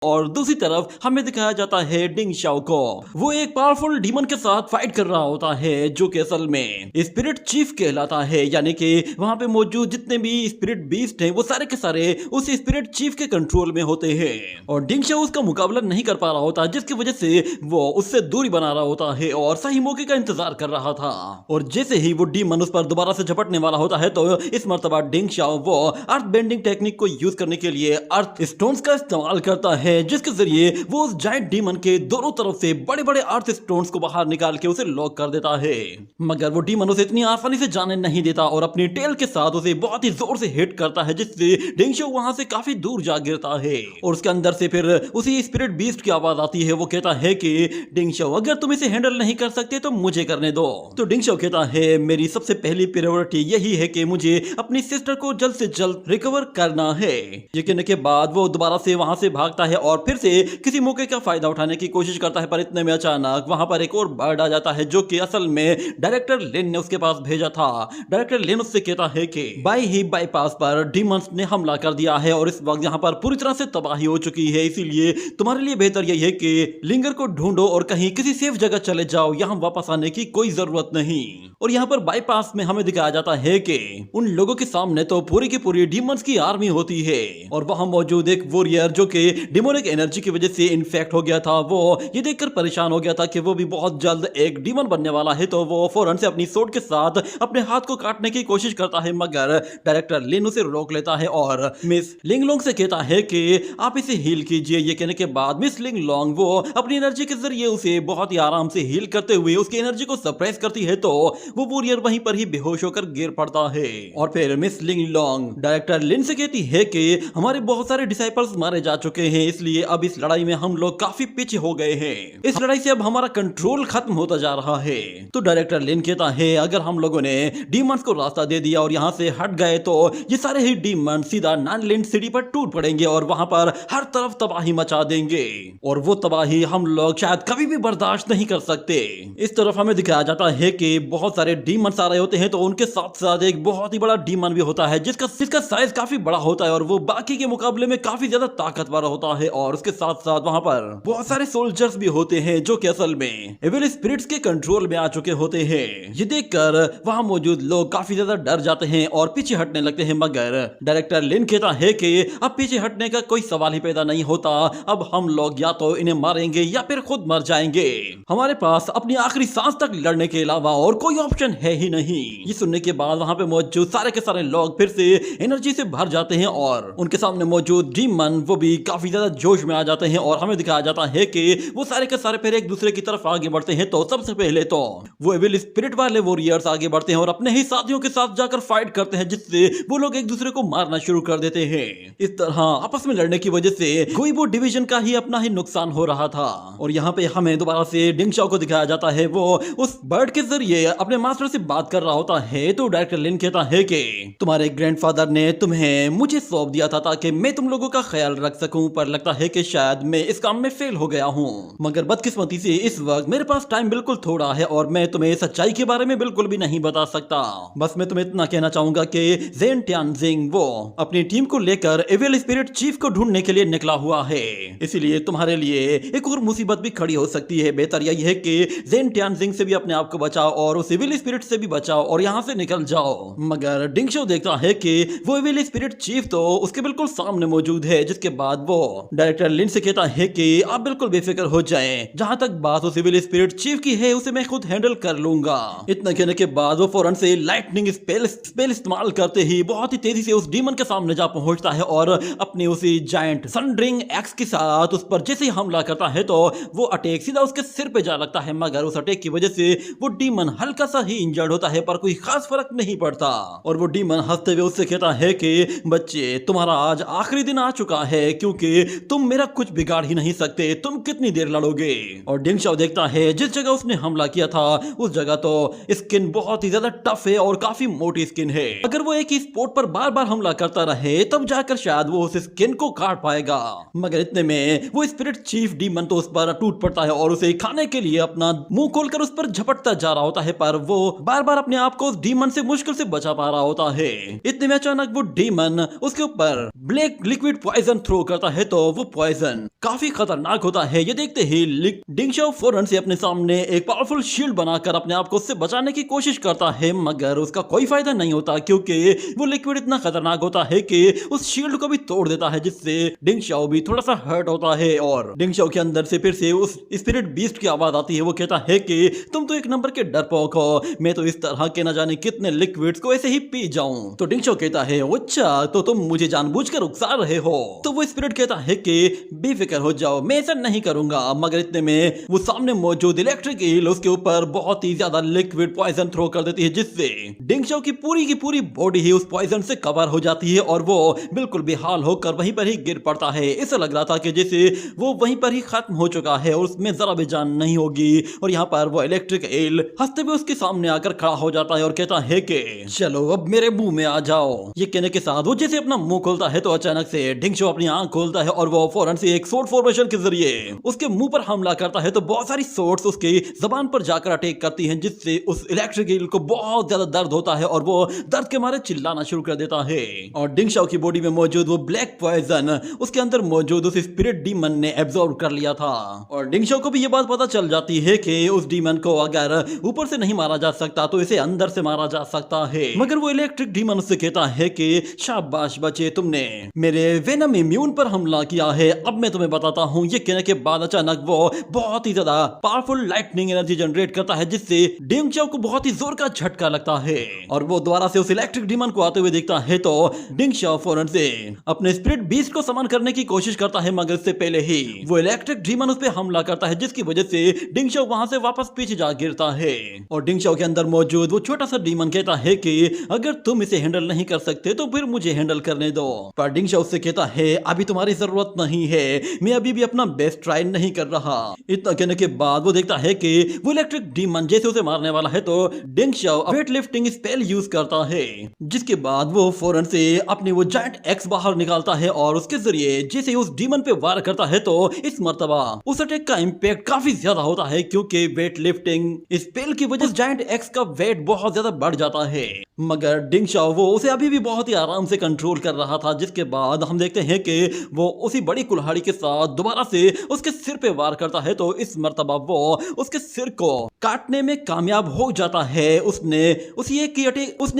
और दूसरी तरफ हमें दिखाया जाता है डिंग शाओ को। वो एक पावरफुल डीमन के साथ फाइट कर रहा होता है जो कि असल में स्पिरिट चीफ कहलाता है, यानी कि वहां पे मौजूद जितने भी स्पिरिट बीस्ट हैं वो सारे के सारे उस स्पिरिट चीफ के कंट्रोल में होते हैं और डिंग शाओ उसका मुकाबला नहीं कर पा रहा होता, जिसकी वजह से वो उससे दूरी बना रहा होता है और सही मौके का इंतजार कर रहा था। और जैसे ही वो डीमन उस पर दोबारा से झपटने वाला होता है तो इस मर्तबा डिंग शाओ वो अर्थ बेंडिंग टेक्निक को यूज करने के लिए अर्थ स्टोन्स का इस्तेमाल करता है, जिसके जरिए वो उस जायंट डीमन के दोनों तरफ से बड़े बड़े अर्थ स्टोन्स को बाहर निकाल के उसे लॉक कर देता है। मगर वो डीमन उसे इतनी आसानी से जाने नहीं देता और अपनी टेल के साथ उसे बहुत ही जोर से हिट करता है, जिससे डिंग शाओ वहां से काफी दूर जा गिरता है। और उसके अंदर से फिर उसी स्पिरिट बीस्ट की आवाज आती है। वो कहता है कि डिंग शाओ अगर तुम इसे हैंडल नहीं कर सकते तो मुझे करने दो। तो डिंग शाओ कहता है मेरी सबसे पहली प्रायोरिटी यही है कि मुझे अपनी सिस्टर को जल्द से जल्द रिकवर करना है। ये कहने के बाद वो दोबारा से वहां से भागता है और फिर से किसी मौके का फायदा उठाने की कोशिश करता है, पर इतने में अचानक वहां पर एक और बर्ड आ जाता है जो कि असल में डायरेक्टर लिन ने उसके पास भेजा था। डायरेक्टर लिन उससे कहता है कि बाई ही बाईपास पर डीमंस ने हमला कर दिया है और इस वक्त यहाँ पर पूरी तरह से तबाही हो चुकी है, इसीलिए तुम्हारे लिए बेहतर यही है कि लिंगर को ढूंढो और कहीं किसी सेफ जगह चले जाओ, यहाँ वापस आने की कोई जरूरत नहीं। और यहाँ पर बाईपास में हमें दिखाया जाता है कि उन लोगों के सामने तो पूरी की पूरी डीमंस की आर्मी होती है और वहां मौजूद एक वॉरियर जो कि डिमोनिक एनर्जी की वजह से इन्फेक्ट हो गया था, वो ये देखकर परेशान हो गया था कि वो भी बहुत जल्द एक डीमन बनने वाला है। तो वो फौरन से अपनी सोर्ड के साथ अपने हाथ को काटने की कोशिश करता है, मगर डायरेक्टर लिन उसे रोक लेता है और मिस लिंगलोंग से कहता है कि आप इसे हील कीजिए। ये कहने के बाद मिस लिंगलोंग वो अपनी एनर्जी के जरिए उसे बहुत ही आराम से हील करते हुए उसकी एनर्जी को सप्रेस करती है, तो वो वॉरियर वहीं पर ही बेहोश होकर गिर पड़ता है। और फिर मिस लिंगलोंग डायरेक्टर लिन से कहती है कि हमारे बहुत सारे डिसाइपल्स मारे जा चुके हैं, इसलिए अब इस लड़ाई में हम लोग काफी पीछे हो गए हैं। इस लड़ाई से अब हमारा कंट्रोल खत्म होता जा रहा है। तो डायरेक्टर लिन कहता है अगर हम लोगों ने डीमंस को रास्ता दे दिया और यहाँ से हट गए तो ये सारे ही डीमंस सीधा नानलिंड सिटी पर टूट पड़ेंगे और वहां पर हर तरफ तबाही मचा देंगे और वो तबाही हम लोग शायद कभी भी बर्दाश्त नहीं कर सकते। इस तरफ हमें दिखाया जाता है कि बहुत सारे डीमंस आ रहे होते हैं, तो उनके साथ साथ एक बहुत ही बड़ा डीमन भी होता है जिसका साइज काफी बड़ा होता है और वो बाकी के मुकाबले में काफी ज्यादा ताकतवर होता है। और उसके साथ साथ वहां पर बहुत सारे सोल्जर्स भी होते हैं जो कि असल में एविल स्पिरिट्स के कंट्रोल में आ चुके होते हैं। ये देखकर वहां मौजूद लोग काफी ज्यादा डर जाते हैं और पीछे हटने लगते हैं, मगर डायरेक्टर लिन कहता है कि अब पीछे हटने का कोई सवाल ही पैदा नहीं होता। अब हम लोग या तो इन्हें मारेंगे या फिर खुद मर जाएंगे। हमारे पास अपनी आखिरी सांस तक लड़ने के अलावा और कोई ऑप्शन है ही नहीं। ये सुनने के बाद वहां पे मौजूद सारे के सारे लोग फिर से एनर्जी से भर जाते हैं और उनके सामने मौजूद डीमन वो भी काफी ज्यादा जोश में आ जाते हैं। और हमें दिखाया जाता है कि वो सारे के सारे फिर एक दूसरे की तरफ आगे बढ़ते हैं। तो सबसे पहले तो वो एविल स्पिरिट वाले वॉरियर्स आगे बढ़ते हैं और अपने ही साथियों के साथ जाकर फाइट करते हैं, जिससे वो लोग एक दूसरे को मारना शुरू कर देते हैं। इस तरह आपस में लड़ने की वजह से गुइबो डिवीजन का ही अपना ही नुकसान हो रहा था। और यहाँ पे हमें दोबारा से डिंग शाओ को दिखाया जाता है, वो उस बर्ड के जरिए अपने मास्टर से बात कर रहा होता है। तो डायरेक्टर लिन कहता है कि तुम्हारे ग्रैंडफादर ने तुम्हें मुझे सौंप दिया था ताकि मैं तुम लोगों का ख्याल रख सकूं, पर लगता है कि शायद मैं इस काम में फेल हो गया हूं। मगर बदकिस्मती से इस वक्त मेरे पास टाइम बिल्कुल थोड़ा है और मैं तुम्हें सच्चाई के बारे में बिल्कुल भी नहीं बता सकता। बस मैं तुम्हें इतना कहना चाहूंगा कि ज़ेन ट्यानजिंग वो अपनी टीम को लेकर एविल स्पिरिट चीफ को ढूंढने के लिए निकला हुआ है, इसीलिए तुम्हारे लिए एक और मुसीबत भी खड़ी हो सकती है। बेहतर यही है कि ज़ेन ट्यानजिंग से भी अपने आप को बचाओ और उस एविल स्पिरिट से भी बचाओ और यहाँ से निकल जाओ। मगर डिंग शाओ देखता है कि वो एविल स्पिरिट चीफ तो उसके बिल्कुल सामने मौजूद है, जिसके बाद वो डायरेक्टर लिन से कहता है कि आप बिल्कुल बेफिक्र हो जाएं, जहां तक बात उस एविल स्पिरिट चीफ की है उसे मैं खुद हैंडल कर लूंगा। इतना कहने के बाद वो फौरन से लाइटनिंग स्पेल इस्तेमाल करते ही बहुत ही तेजी से उस डीमन के सामने जा पहुंचता है और अपनी उसी जायंट सनड्रिंग एक्स के साथ उस पर जैसे ही हमला करता है तो वो अटैक सीधा उसके सिर पे जा लगता है। मगर उस अटैक की वजह से वो डीमन हल्का सा ही इंजर्ड होता है, पर कोई खास फर्क नहीं पड़ता। और वो डीमन हंसते हुए उससे कहता है कि बच्चे तुम्हारा आज आखिरी दिन आ चुका है, क्योंकि तुम मेरा कुछ बिगाड़ ही नहीं सकते, तुम कितनी देर लड़ोगे। और डिंग शाओ देखता है जिस जगह उसने हमला किया था उस जगह तो स्किन बहुत ही ज्यादा टफ है और काफी मोटी स्किन है। अगर वो एक ही स्पॉट पर बार बार हमला करता रहे तब जाकर शायद वो उस स्किन को काट पाएगा। मगर इतने में वो स्पिरिट चीफ डीमन तो उस पर टूट पड़ता है और उसे खाने के लिए अपना मुंह खोलकर उस पर झपटता जा रहा होता है, पर वो बार बार अपने आप को उस डीमन से मुश्किल से बचा पा रहा होता है। इतने में अचानक वो डीमन उसके ऊपर ब्लैक लिक्विड पॉइजन थ्रो करता है, तो वो पॉइजन काफी खतरनाक होता है। ये देखते ही डिंग शाओ फौरन से अपने सामने एक पावरफुल शील्ड बनाकर अपने आप को उससे बचाने की कोशिश करता है, मगर उसका कोई फायदा नहीं होता क्योंकि वो लिक्विड इतना खतरनाक होता है कि उस शील्ड को भी तोड़ देता है, जिससे डिंग शाओ भी थोड़ा सा हर्ट होता है। और डिंग शाओ के अंदर से फिर से उस स्पिरिट बीस्ट की आवाज आती है। वो कहता है कि तुम तो एक नंबर के डरपोक हो, मैं तो इस तरह के न जाने कितने लिक्विड्स को ऐसे ही पी जाऊं। तो डिंग शाओ कहता है अच्छा तो तुम मुझे जानबूझकर उकसा रहे हो। तो वो स्पिरिट कहता है कि बेफिक्र हो जाओ, मैं ऐसा नहीं करूंगा। मगर इतने में वो सामने मौजूद इलेक्ट्रिक ईल उसके ऊपर बहुत ही ज्यादा लिक्विड पॉइजन थ्रो कर देती है, जिससे डिंग शाओ की पूरी बॉडी ही उस पॉइजन से कवर हो जाती है और वो बिल्कुल बेहाल होकर वहीं पर ही गिर पड़ता है। ऐसा लग रहा था कि जैसे वो वहीं पर ही खत्म हो चुका है और उसमें जरा भी जान नहीं होगी। और यहाँ पर वो इलेक्ट्रिक ईल हंसते हुए उसके सामने आकर खड़ा हो जाता है और कहता है कि चलो अब मेरे मुंह में आ जाओ। ये कहने के साथ वो जैसे अपना मुंह खोलता है तो अचानक से डिंग शाओ अपनी आंख खोलता है और वो फौरन से एक स्वॉर्ड फॉर्मेशन के जरिए उसके मुंह पर हमला करता है। तो बहुत सारी स्वॉर्ड्स उसकी जबान पर जाकर अटैक करती हैं, जिससे उस इलेक्ट्रिक ईल को बहुत ज्यादा दर्द होता है और वो दर्द के मारे चिल्लाना शुरू कर देता है। और डिंग शाओ की बॉडी में मौजूद वो ब्लैक पॉइजन उसके अंदर मौजूद उस स्पिरिट डीमन ने एब्जॉर्ब कर लिया था। और डिंग शाओ को भी ये बात पता चल जाती है कि उस डीमन को अगर ऊपर से नहीं मारा जा सकता तो इसे अंदर से मारा जा सकता है। मगर वो इलेक्ट्रिक डीमन उससे कहता है कि शाबाश बच्चे, तुमने मेरे वेनम इम्यून पर हमला किया है, अब मैं तुम्हें बताता हूँ। ये कहने के बाद अचानक वो बहुत ही ज्यादा पावरफुल लाइटनिंग एनर्जी जनरेट करता है, जिससे डिंग शाओ को बहुत ही जोर का झटका लगता है और वो दोबारा से उस इलेक्ट्रिक डीमन को आते हुए देखता है। तो डिंग शाओ फौरन से अपने स्पिरिट बीस्ट को समन करने की कोशिश करता है, मगर इससे पहले ही वो इलेक्ट्रिक डीमन उस पर हमला करता है, जिसकी वजह से डिंग शाओ वहां से वापस पीछे जा गिरता है। और डिंग शाओ के अंदर मौजूद वो छोटा सा डीमन कहता है कि अगर तुम इसे हैंडल नहीं कर सकते तो फिर मुझे हैंडल करने दो। पर डिंग शाओ उससे कहता है अभी तुम्हारी जरूरत नहीं है, मैं अभी भी अपना बेस्ट ट्राई नहीं कर रहा। इतना कहने के बाद वो देखता है कि वो इलेक्ट्रिक डीमन जैसे उसे मारने वाला है, तो Ding Shao weight lifting spell use करता है, जिसके बाद वो फौरन से अपनी वो जायंट एक्स बाहर निकालता है और उसके जरिए जैसे उस डीमन पे वार करता है तो इस मर्तबा उस अटैक का इंपैक्ट काफी ज्यादा होता है, क्योंकि वेट लिफ्टिंग स्पेल की वजह से जायंट एक्स का वेट बहुत ज्यादा बढ़ जाता है। मगर डिंग शाओ वो उसे अभी भी बहुत ही आराम से कंट्रोल कर रहा था, जिसके बाद हम देखते हैं कि वो उसी बड़ी कुल्हाड़ी के साथ दोबारा से उसके सिर पे वार करता है। तो इस मर्तबा वो उसके सिर को काटने में कामयाब हो जाता है। उसने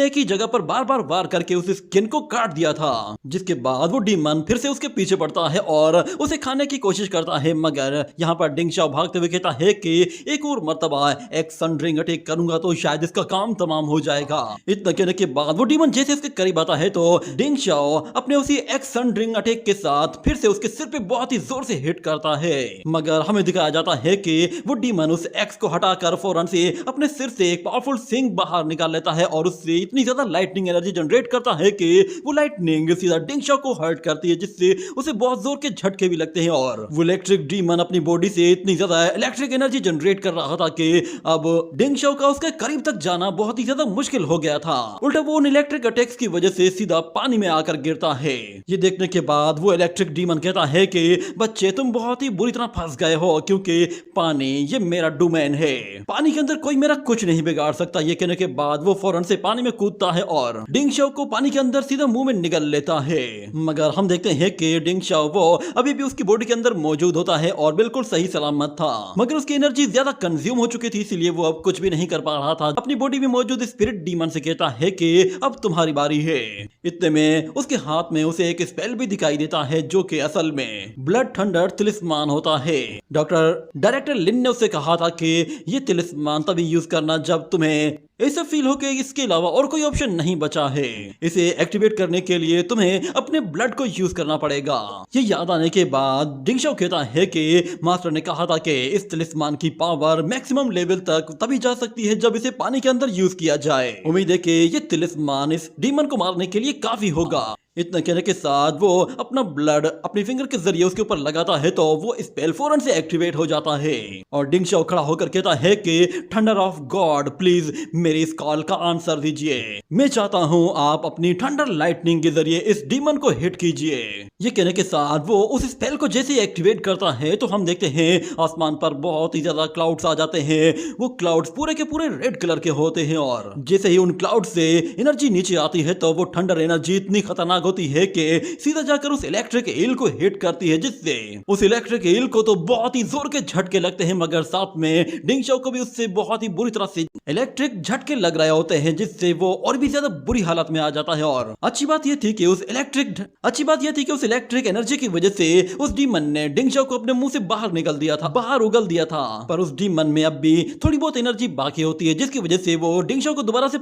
एक ही जगह पर बार बार वार करके उस स्किन को काट दिया था, जिसके बाद वो डीमन फिर से उसके पीछे पड़ता है और उसे खाने की कोशिश करता है। मगर यहाँ पर डिंग शाओ भागते हुए कहता है कि एक और मर्तबा एक सनरिंग अटैक करूंगा तो शायद इसका काम तमाम हो जाएगा। इतना कहने के बाद वो डीमन जैसे उसके करीब आता है तो डिंग शाओ अपने उसी एक्स सनरिंग अटैक के साथ फिर से उसके सिर पे बहुत ही जोर से हिट करता है। मगर हमें दिखाया जाता है कि वो डीमन उस एक्स को हटाकर फौरन से अपने सिर से एक पावरफुल सिंग बाहर निकाल लेता है और उससे इतनी ज्यादा लाइटनिंग एनर्जी जनरेट करता है कि वो लाइटनिंग सीधा डिंग शाओ को हर्ट करती है, जिससे उसे बहुत जोर के झटके भी लगते हैं। और वो इलेक्ट्रिक डीमन अपनी बॉडी से इतनी ज्यादा इलेक्ट्रिक एनर्जी जनरेट कर रहा था कि अब डिंग शाओ का उसके करीब तक जाना बहुत ही ज्यादा मुश्किल हो गया था। उल्टा वो उन इलेक्ट्रिक अटैक्स की वजह से सीधा पानी में आकर गिरता है। ये देखने के बाद वो इलेक्ट्रिक डीमन कहता है कि बच्चे, तुम बहुत ही बुरी तरह फंस गए हो, क्योंकि पानी ये मेरा डोमेन है, पानी के अंदर कोई मेरा कुछ नहीं बिगाड़ सकता। ये कहने के बाद वो फौरन से पानी में कूदता है और डिंग शाओ को पानी के अंदर सीधा मुंह में निगल लेता है। मगर हम देखते हैं कि डिंग शाओ वो अभी भी उसकी बॉडी के अंदर मौजूद होता है और बिल्कुल सही सलामत था, मगर उसकी एनर्जी ज्यादा कंज्यूम हो चुकी थी, इसलिए वो अब कुछ भी नहीं कर पा रहा था। अपनी बॉडी में मौजूद स्पिरिट डीमन से कहता है कि अब तुम्हारी बारी है। इतने में उसके हाथ में उसे एक स्पेल भी दिखाई देता है, जो कि असल में ब्लड थंडर तिलिस्मान होता है। डायरेक्टर लिन ने उससे कहा था कि ये तिलिस्मान तभी यूज करना जब तुम्हें ऐसा फील हो कि इसके अलावा और कोई ऑप्शन नहीं बचा है। इसे एक्टिवेट करने के लिए तुम्हें अपने ब्लड को यूज करना पड़ेगा। ये याद आने के बाद डिंग शाओ कहता है कि मास्टर ने कहा था कि इस तिलिस्मान की पावर मैक्सिमम लेवल तक तभी जा सकती है जब इसे पानी के अंदर यूज किया जाए। उम्मीद है कि ये तिलिस्मान इस डीमन को मारने के लिए काफी होगा। इतना कहने के साथ वो अपना ब्लड अपनी फिंगर के जरिए उसके ऊपर लगाता है तो वो स्पेल फौरन से एक्टिवेट हो जाता है। और डिंग शाओ खड़ा होकर कहता है कि थंडर ऑफ गॉड, प्लीज मेरी इस कॉल का आंसर दीजिए। मैं चाहता हूँ आप अपनी थंडर लाइटनिंग के जरिए इस डीमन को हिट कीजिए। ये कहने के साथ वो उस स्पेल को जैसे एक्टिवेट करता है तो हम देखते हैं आसमान पर बहुत ही ज्यादा क्लाउड्स आ जाते हैं। वो क्लाउड्स पूरे के पूरे रेड कलर के होते हैं और जैसे ही उन क्लाउड से एनर्जी नीचे आती है तो वो थंडर एनर्जी इतनी खतरनाक खतरनाक होती है कि सीधा जाकर उस इलेक्ट्रिक ईल को हिट करती है, जिससे उस इलेक्ट्रिक ईल को तो बहुत ही जोर के झटके लगते हैं, मगर साथ में डिंग शाओ को भी उससे बहुत ही बुरी तरह से इलेक्ट्रिक झटके लग रहे होते हैं, जिससे वो और भी ज्यादा बुरी हालत में आ जाता है। और अच्छी बात यह थी कि उस इलेक्ट्रिक एनर्जी की वजह से उस डीमन ने डिंग शाओ को अपने मुंह से बाहर उगल दिया था। पर उस डीमन में अब भी थोड़ी बहुत एनर्जी बाकी होती है, जिसकी वजह से वो डिंग शाओ को दोबारा से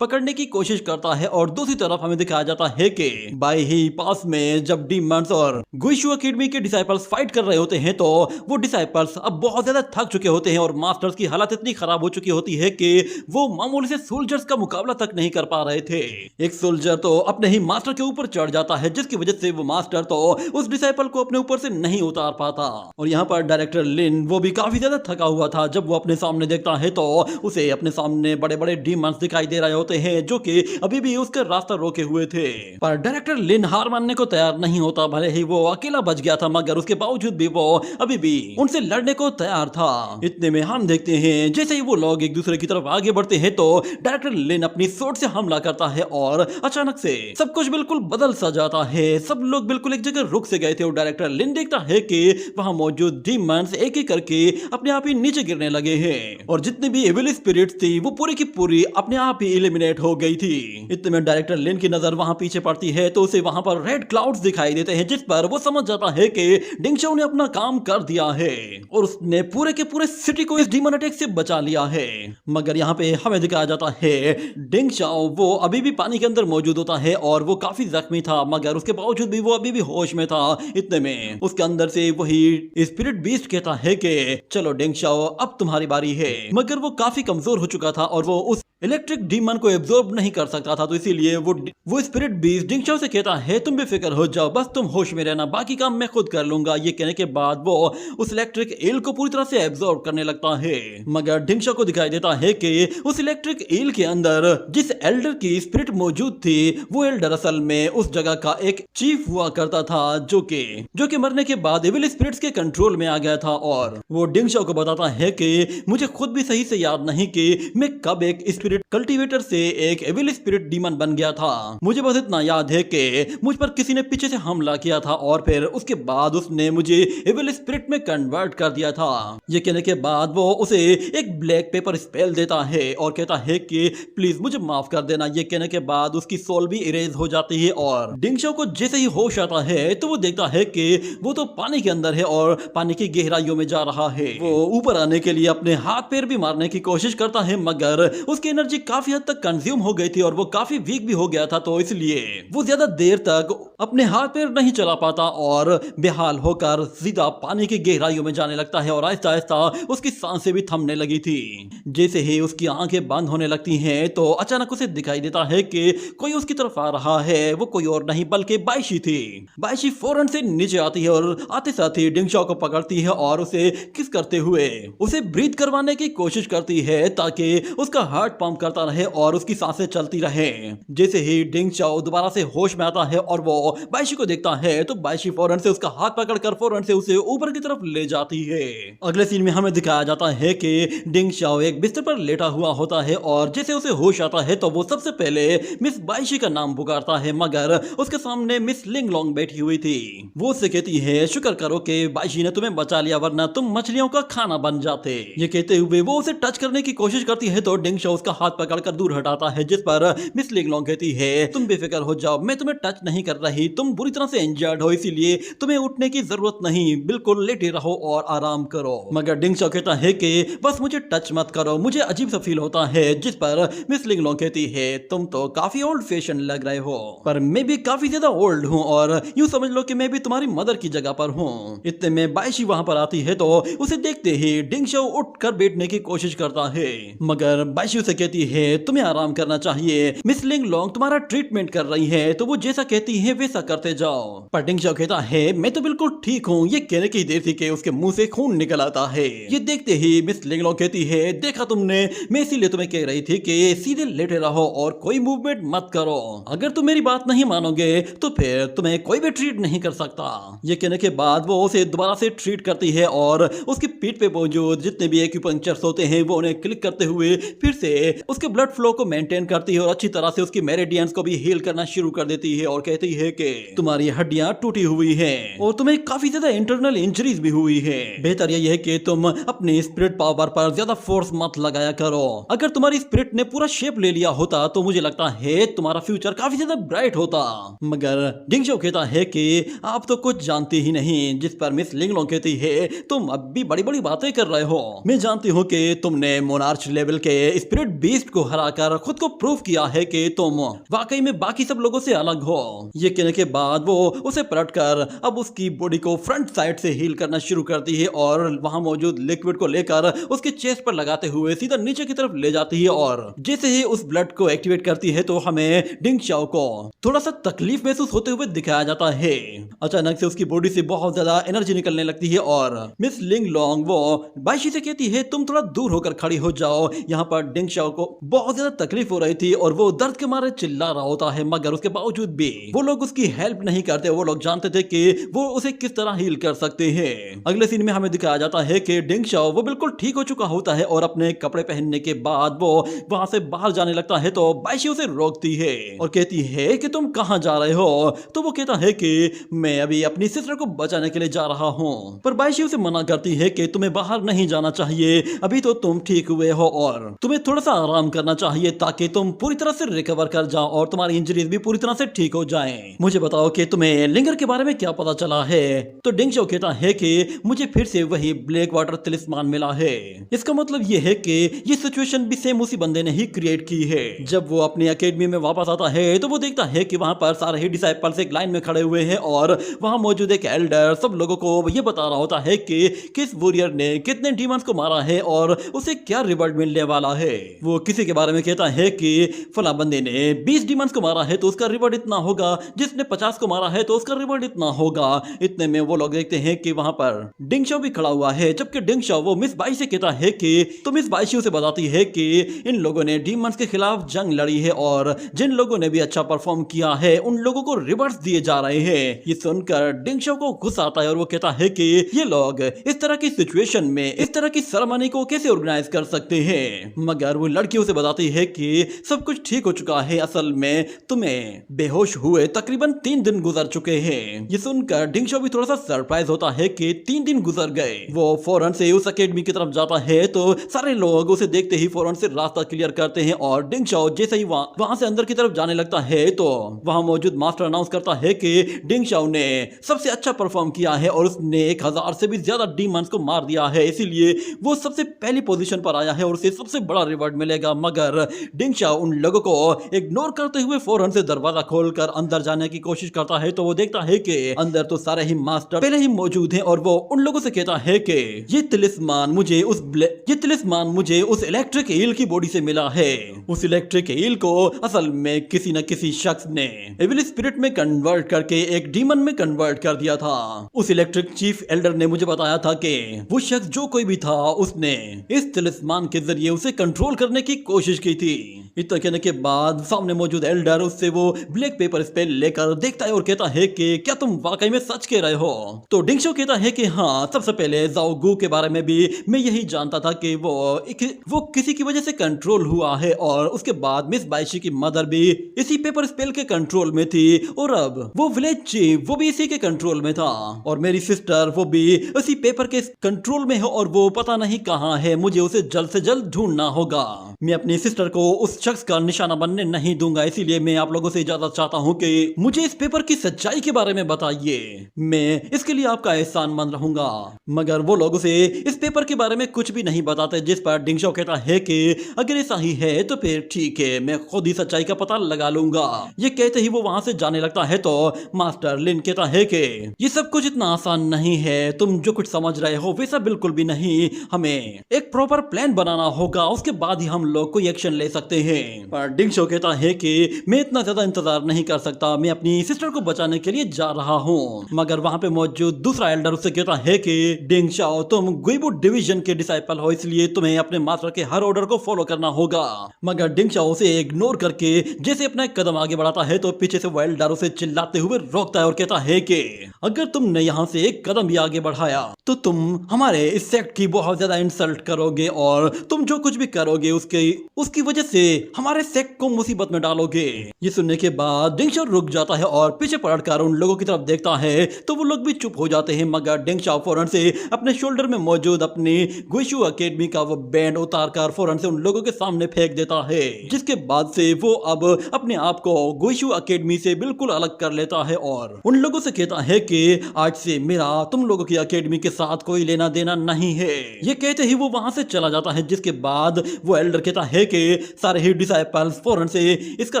पकड़ने की कोशिश करता है। और दूसरी तरफ हमें दिखाया जाता है कि बाई ही पास में जब डीमंस और गुइशु एकेडमी के डिसाइपल्स फाइट कर रहे होते हैं, तो वो डिसाइपल्स अब बहुत ज्यादा थक चुके होते हैं और मास्टर्स की हालत इतनी खराब हो चुकी होती है कि वो मामूली से सोल्जर्स का मुकाबला तक नहीं कर पा रहे थे। एक सोल्जर तो अपने ही मास्टर के ऊपर चढ़ जाता है, जिसकी वजह से वो मास्टर तो उस डिसाइपल को अपने ऊपर से नहीं उतार पाता। और यहाँ पर डायरेक्टर लिन वो भी काफी ज्यादा थका हुआ था। जब वो अपने सामने देखता है तो उसे अपने सामने बड़े बड़े डीमंस दिखाई दे रहे होते हैं, जो कि अभी भी उसका रास्ता रोके हुए थे। पर डायरेक्टर लिन हार मानने को तैयार नहीं होता। भले ही वो अकेला बच गया था, मगर उसके बावजूद भी वो अभी भी उनसे लड़ने को तैयार था। इतने में हम देखते हैं जैसे ही वो लोग एक दूसरे की तरफ आगे बढ़ते हैं, तो डायरेक्टर लिन अपनी सोट से हमला करता है और अचानक से सब कुछ बिल्कुल बदल सा जाता है। सब लोग बिल्कुल एक जगह रुक से गए थे और डायरेक्टर लिन देखता है कि वहां मौजूद डीमंस एक एक करके अपने आप ही नीचे गिरने लगे हैं और जितनी भी एविल स्पिरिट्स थी वो पूरी की पूरी अपने आप ही एलिमिनेट हो गई थी। इतने में डायरेक्टर लिन की नजर वहां पीछे पड़ती है, तो उसे वहां पर रेड क्लाउड्स दिखाई देते हैं, जिस पर वो समझ जाता है कि डिंग शाओ ने अपना काम कर दिया है और उसने पूरे के पूरे सिटी को इस डीमन अटैक से बचा लिया है। मगर यहाँ पे हमें दिखाया जाता है डिंग शाओ वो अभी भी पानी के अंदर मौजूद होता है और वो काफी जख्मी था, मगर उसके बावजूद भी वो अभी भी होश में था। इतने में उसके अंदर से वही स्पिरिट बीस्ट कहता है कि चलो डिंग शाओ अब तुम्हारी बारी है। मगर वो काफी कमजोर हो चुका था और वो उस इलेक्ट्रिक डीमन को एब्जॉर्ब नहीं कर सकता था, तो इसीलिए वो स्पिरिट बीस्ट डिंग शाओ से कहता है तुम बेफिक्र हो जाओ, बस तुम होश में रहना, बाकी काम मैं खुद कर लूंगा। ये कहने के बाद वो उस इलेक्ट्रिक ईल को पूरी तरह से एब्जॉर्ब करने लगता है। मगर डिंग शाओ को दिखाई देता है कि उस इलेक्ट्रिक ईल के अंदर जिस एल्डर की स्पिरिट मौजूद थी, वो एल्डर असल में उस जगह का एक चीफ हुआ करता था, जो कि मरने के बाद एविल स्पिरिट्स के कंट्रोल में आ गया था। और वो डिंग शाओ को बताता है कि मुझे खुद भी सही से याद नहीं कि मैं कब एक स्पिरिट कल्टीवेटर से एक एविल स्पिरिट डीमन बन गया था। मुझे बस इतना याद है कि मुझ पर किसी ने पीछे से हमला किया था और फिर उसके बाद उसने मुझे एविल स्पिरिट में कन्वर्ट कर दिया था। ये कहने के बाद वो उसे एक ब्लैक पेपर स्पेल देता है और कहता है कि प्लीज मुझे माफ कर देना। ये कहने के बाद उसकी सोल भी इरेज हो जाती है और डिंग शाओ को जैसे ही होश आता है तो वो देखता है कि वो तो पानी के अंदर है और पानी की गहराइयों में जा रहा है। वो ऊपर आने के लिए अपने हाथ पैर भी मारने की कोशिश करता है, मगर उसकी एनर्जी काफी हद तक कंज्यूम हो गई थी और वो काफी वीक भी हो गया था, तो इसलिए वो ज्यादा देर तक अपने हाथ पैर नहीं चला पाता और बेहाल होकर सीधा पानी की गहराइयों में जाने लगता है और आहिस्ता आहिस्ता उसकी सांसें भी थमने लगी थी। जैसे ही उसकी आंखें बंद होने लगती हैं तो अचानक उसे दिखाई देता है कि कोई उसकी तरफ आ रहा है। वो कोई और नहीं बल्कि बाइशी थी। बाइशी फौरन से नीचे आती है और आते साथ ही डिंग शाओ को पकड़ती है और उसे किस करते हुए उसे ब्रीथ करवाने की कोशिश करती है ताकि उसका हार्ट पंप करता रहे और उसकी सांसें चलती रहे। जैसे ही डिंग शाओ दोबारा से होश में आता है और वो बाइशी को देखता है तो बाइशी फौरन से उसका हाथ पकड़कर फौरन से उसे ऊपर की तरफ ले जाती है। अगले सीन में हमें दिखाया जाता है कि डिंग शाओ एक बिस्तर पर लेटा हुआ होता है और जैसे उसे होश आता है तो वो सबसे पहले मिस बाइशी का नाम पुकारता है, मगर उसके सामने मिस लिंग लोंग बैठी हुई थी। वो उससे कहती है शुक्र करो कि बाइशी ने तुम्हें बचा लिया, वरना तुम मछलियों का खाना बन जाते। ये कहते हुए वो उसे टच करने की कोशिश करती है तो डिंग शाओ उसका हाथ पकड़कर दूर हटाता है, जिस पर मिस लिंग लोंग कहती है तुम बेफिक्र हो जाओ, मैं तुम्हें टच नहीं कर रही, तुम बुरी तरह से इंजर्ड हो, इसीलिए तुम्हें उठने की जरूरत नहीं, बिल्कुल लेटे रहो और आराम करो। मगर डिंग शाओ कहता है कि बस मुझे टच मत करो, मुझे अजीब सा फील होता है। जिस पर मिस लिंग लोंग कहती है तुम तो काफी ओल्ड फैशन लग रहे हो, पर मैं भी काफी ज्यादा ओल्ड हूँ और यूं समझ लो कि मैं भी तुम्हारी मदर की जगह पर हूँ। इतने में बाइशी वहां पर आती है तो उसे देखते ही डिंग शाओ उठकर बैठने की कोशिश करता है, मगर बाइशी उसे कहती है तुम्हें आराम करना चाहिए, मिस लिंग लोंग तुम्हारा ट्रीटमेंट कर रही है तो वो जैसा कहती है वैसा करते जाओ। पर डिंग शाओ कहता है मैं तो बिल्कुल ठीक हूँ। ये कहने की देर थी कि उसके मुंह से खून निकल आता है। ये देखते ही मिस लिंग लोंग कहती है देखा तुमने, मैं इसीलिए तुम्हें कह रही थी कि सीधे लेटे रहो और कोई मूवमेंट मत करो, अगर तुम मेरी बात नहीं मानोगे तो फिर तुम्हें कोई भी ट्रीट नहीं कर सकता। ये कहने के बाद वो उसे दोबारा से ट्रीट करती है और उसकी पीठ पे मौजूद जितने भी एक्यूपंक्चर्स होते हैं वो उन्हें क्लिक करते हुए फिर से उसके ब्लड फ्लो को मेंटेन करती है और अच्छी तरह से उसकी मेरिडियंस को भी हील करना शुरू कर देती है और कहती है कि तुम्हारी हड्डियां टूटी हुई हैं और तुम्हें काफी ज्यादा इंटरनल इंजरीज भी हुई है। बेहतर यही है कि तुम अपनी स्पिरिट पावर पर ज्यादा फोर्स मत लगाया करो। अगर तुम्हारी स्पिरिट ने पूरा शेप ले लिया होता तो मुझे लगता है तुम्हारा फ्यूचर काफी ज्यादा ब्राइट होता। मगर डिंगशो कहता है कि आप तो कुछ जानती ही नहीं। जिस पर मिस लिंगलोंग कहती है तुम अब भी बड़ी बड़ी बातें कर रहे हो। मैं जानती हूँ कि तुमने मोनार्च लेवल के स्पिरिट बीस्ट को हराकर खुद को प्रूव किया है कि तुम वाकई में बाकी सब लोगों से अलग हो। ये कहने के बाद वो उसे पलटकर अब उसकी बॉडी को फ्रंट साइड से हील करना शुरू करती है और वहां मौजूद लिक्विड को लेकर उसके चेस्ट पर लगाते हुए सीधा नीचे की तरफ ले जाती है और जैसे ही उस ब्लड को एक्टिवेट करती है तो हमें डिंग शाओ को थोड़ा सा तकलीफ महसूस होते हुए दिखाया जाता है। अचानक से उसकी बॉडी से बहुत ज्यादा एनर्जी निकलने लगती है और मिस लिंग लोंग वो बाइशी से कहती है तुम थोड़ा दूर होकर खड़ी हो जाओ। यहाँ पर डिंग शाओ को बहुत ज्यादा तकलीफ हो रही थी और वो दर्द के मारे चिल्ला रहा होता है, मगर उसके बावजूद भी वो लोग उसकी हेल्प नहीं करते। वो लोग जानते थे कि वो उसे किस तरह हील कर सकते हैं। अगले सीन में हमें दिखाया जाता है कि डिंग शाओ वो बिल्कुल ठीक हो चुका होता है और अपने कपड़े पहनने के बाद वो वहां से बाहर जाने लगता है तो बाइशी उसे रोकती है और कहती है कि तुम कहां जा रहे हो। तो वो कहता है कि मैं अभी अपनी सिस्टर को बचाने के लिए जा रहा हूं। पर बाइशी उसे मना करती है कि तुम्हें बाहर नहीं जाना चाहिए, अभी तो तुम ठीक हुए हो और तुम्हें थोड़ा सा आराम करना चाहिए ताकि तुम पूरी तरह से रिकवर कर जाओ और तुम्हारी इंजरीज भी पूरी तरह से ठीक हो जाएं। मुझे बताओ कि तुम्हें लिंगर के बारे में क्या पता चला है। तो डिंग शाओ कहता है कि मुझे फिर से वही ब्लैक वाटर तिलिस्मान मिला है। इसका मतलब यह है कि ये सिचुएशन भी सेम उसी बंदे ने ही क्रिएट की है। जब वो अपनी एकेडमी में वापस आता है तो वो देखता है कि वहां पर सारे ही डिसाइपल्स एक लाइन में खड़े हुए हैं और वहां मौजूद एक एल्डर सब लोगों को ये बता रहा होता है कि किस वॉरियर ने कितने डीमंस को मारा है और उसे क्या रिवॉर्ड मिलने वाला है। वो किसी के बारे में कहता है कि फला बंदे ने 20 डीमंस को मारा है तो उसका रिवॉर्ड इतना होगा, जिसने 50 को मारा है तो उसका रिवॉर्ड इतना होगा। इतने में वो लोग देखते हैं कि वहां पर डिंग शाओ भी खड़ा हुआ है, जबकि डिंग शाओ वो मिस बाई से कहता है कि तो मिस बाई उसे बताती है कि इन लोगों ने डीमंस के खिलाफ जंग लड़ी है और जिन लोगों ने भी अच्छा परफॉर्म किया है उन लोगों को रिवॉर्ड्स दिए जा रहे हैं। ये सुनकर डिंग शाओ को गुस्सा आता है और वो कहता है कि ये लोग इस तरह की सिचुएशन में इस तरह की सेरेमनी को कैसे ऑर्गेनाइज कर सकते हैं। मगर वो लड़की उसे बताती है कि सब कुछ ठीक हो चुका है, असल में तुम्हें बेहोश हुए तकरीबन 3 दिन गुजर चुके हैं। ये सुनकर डिंग शाओ भी थोड़ा सा सरप्राइज होता है कि 3 दिन गुजर गए। वो फौरन से उस एकेडमी की तरफ जाता है तो सारे लोग उसे देखते ही फौरन से रास्ता क्लियर करते हैं और डिंग शाओ जैसे ही वहां से अंदर की तरफ जाने लगता है तो वहां मौजूद मास्टर अनाउंस करता है कि डिंग शाओ ने सबसे अच्छा परफॉर्म किया है और उसने 1000 से भी ज्यादा डीमंस को मार दिया है, इसीलिए वो सबसे पहली पोजीशन पर आया है और उसे सबसे बड़ा रिवॉर्ड मिलेगा। मगर डिंग शाओ उन लोगों को इग्नोर करते हुए फौरन से दरवाजा खोलकर अंदर जाने की कोशिश करता है तो वो देखता है कि अंदर तो सारे ही मास्टर पहले ही मौजूद हैं और वो उन लोगों से कहता है कि ये तिलिस्मान मुझे उस इलेक्ट्रिक ईल की बॉडी से मिला है। उस इलेक्ट्रिक ईल को असल में किसी न किसी शख्स ने एविल स्पिरिट में कन्वर्ट करके एक डीमन में कन्वर्ट कर दिया था। उस इलेक्ट्रिक चीफ एल्डर ने मुझे बताया था कि वो शख्स जो कोई भी था उसने इस तिलिस्मान के जरिए उसे कंट्रोल करने की कोशिश की थी। इतना कहने के बाद सामने मौजूद एल्डर उससे वो ब्लैक पेपर स्पेल लेकर देखता है और कहता है कि क्या तुम वाकई में सच कह रहे हो। तो डिंग शाओ कहता है कि हाँ, सबसे पहले जाओ गू के बारे में भी मैं यही जानता था कि वो किसी की वजह से कंट्रोल हुआ है और उसके बाद मिस बाइशी की मदर भी इसी पेपर स्पेल के कंट्रोल में थी और अब वो विलेज चीफ वो भी इसी के कंट्रोल में था और मेरी सिस्टर वो भी इसी पेपर के कंट्रोल में है और वो पता नहीं कहाँ है। मुझे उसे जल्द से जल्द ढूंढना होगा। मैं अपनी सिस्टर को उस शख्स का निशाना बनने नहीं दूंगा, इसीलिए मैं आप लोगों से इजाजत चाहता हूँ कि मुझे इस पेपर की सच्चाई के बारे में बताइए। मैं इसके लिए आपका एहसानमंद रहूंगा। मगर वो लोग उसे इस पेपर के बारे में कुछ भी नहीं बताते, जिस पर डिंग शाओ कहता है कि अगर ऐसा ही है तो फिर ठीक है, मैं खुद ही सच्चाई का पता लगा लूंगा। ये कहते ही वो वहां से जाने लगता है तो मास्टर लिन कहता है कि ये सब कुछ इतना आसान नहीं है, तुम जो कुछ समझ रहे हो वैसा बिल्कुल भी नहीं। हमें एक प्रॉपर प्लान बनाना होगा, उसके बाद ही हम लोग कोई एक्शन ले सकते हैं। पर डिंग शाओ कहता है कि मैं इतना ज्यादा इंतजार नहीं कर सकता, मैं अपनी सिस्टर को बचाने के लिए जा रहा हूँ। मगर वहां पे मौजूद दूसरा एल्डर उससे कहता है कि डिंग शाओ तुम गुइबू डिवीजन के डिसाइपल हो, इसलिए तुम्हें अपने मास्टर के हर ऑर्डर को फॉलो करना होगा। मगर डिंग शाओ उसे इग्नोर करके जैसे अपना एक कदम आगे बढ़ाता है तो पीछे से वो एल्डर उसे चिल्लाते हुए रोकता है और कहता है कि अगर तुमने यहाँ से एक कदम भी आगे बढ़ाया तो तुम हमारे इस सेक्ट की बहुत ज्यादा इंसल्ट करोगे और तुम जो कुछ भी करोगे उसके उसकी वजह से हमारे सेक्ट को मुसीबत में डालोगे। ये सुनने के बाद डिंगशाओ रुक जाता है और पीछे पलटकर उन लोगों की तरफ देखता है तो वो लोग भी चुप हो जाते हैं, मगर डिंगशाओ फौरन से अपने शोल्डर में मौजूद अपनी गुइशु एकेडमी का वो बैंड उतार कर फौरन से उन लोगों के सामने फेंक देता है, जिसके बाद से वो अब अपने आप को गुइशु एकेडमी से बिल्कुल अलग कर लेता है और उन लोगों से कहता है कि आज से मेरा तुम लोगों की एकेडमी के साथ कोई लेना देना नहीं है। ये कहते ही वो वहां से चला जाता है, जिसके बाद वो एल्डर कहता है कि सारे ही डिसाइपल्स फौरन से इसका